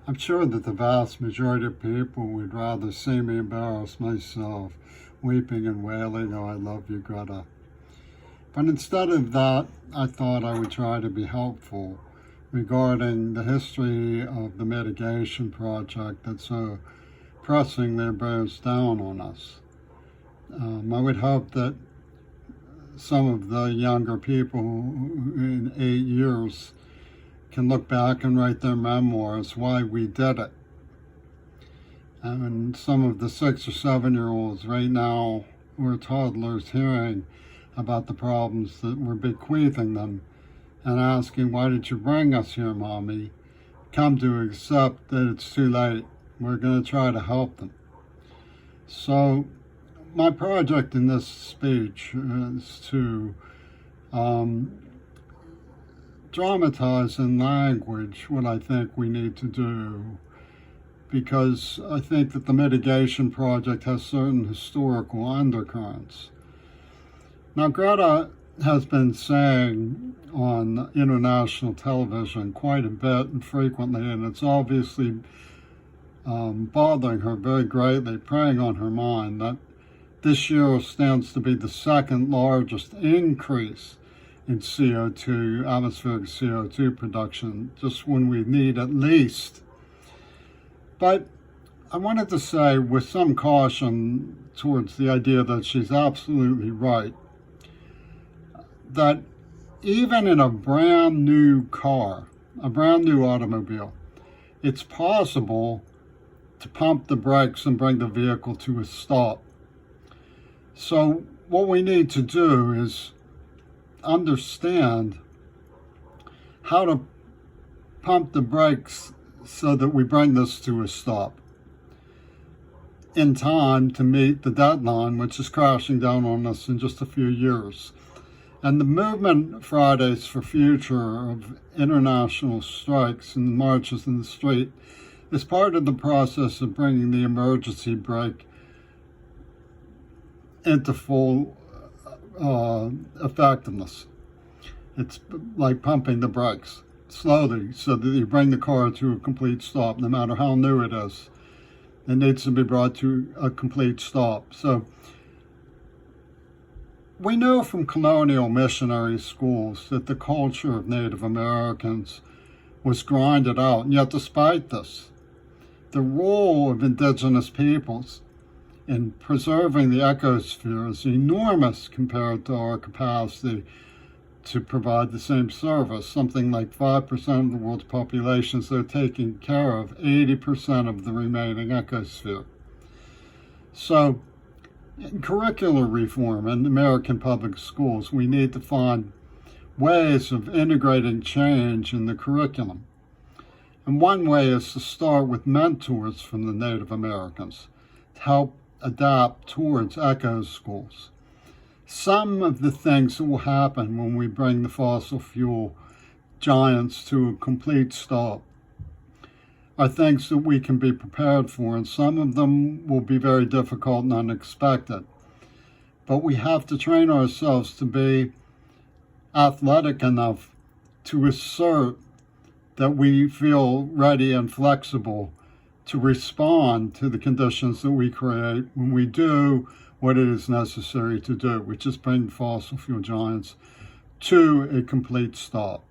I'm sure that the vast majority of people would rather see me embarrass myself, weeping and wailing, "Oh, I love you, Greta." But instead of that, I thought I would try to be helpful regarding the history of the mitigation project that so pressingly bears down on us. I would hope that some of the younger people in 8 years can look back and write their memoirs why we did it. And some of the 6 or 7-year-olds right now who are toddlers hearing about the problems that we're bequeathing them and asking, "Why did you bring us here, Mommy?" come to accept that it's too late. We're going to try to help them. So my project in this speech is to dramatize in language what I think we need to do, because I think that the mitigation project has certain historical undercurrents. Now, Greta has been saying on international television quite a bit and frequently, and it's obviously bothering her very greatly, preying on her mind, that this year stands to be the second largest increase in CO2, atmospheric CO2 production, just when we need at least. But I wanted to say with some caution towards the idea that she's absolutely right, that even in a brand new car, a brand new automobile, it's possible to pump the brakes and bring the vehicle to a stop. So what we need to do is understand how to pump the brakes so that we bring this to a stop in time to meet the deadline, which is crashing down on us in just a few years. And the movement Fridays for Future of international strikes and marches in the street is part of the process of bringing the emergency brake into full effectiveness. It's like pumping the brakes slowly so that you bring the car to a complete stop, no matter how new it is. It needs to be brought to a complete stop. So we know from colonial missionary schools that the culture of Native Americans was grinded out, and yet despite this, the role of indigenous peoples in preserving the ecosphere is enormous compared to our capacity to provide the same service. Something like 5% of the world's population, so they're taking care of 80% of the remaining ecosphere. So in curricular reform in American public schools, we need to find ways of integrating change in the curriculum. And one way is to start with mentors from the Native Americans to help adapt towards eco schools. Some of the things that will happen when we bring the fossil fuel giants to a complete stop are things that we can be prepared for, and some of them will be very difficult and unexpected. But we have to train ourselves to be athletic enough to assert that we feel ready and flexible to respond to the conditions that we create when we do what it is necessary to do, which is bring fossil fuel giants to a complete stop.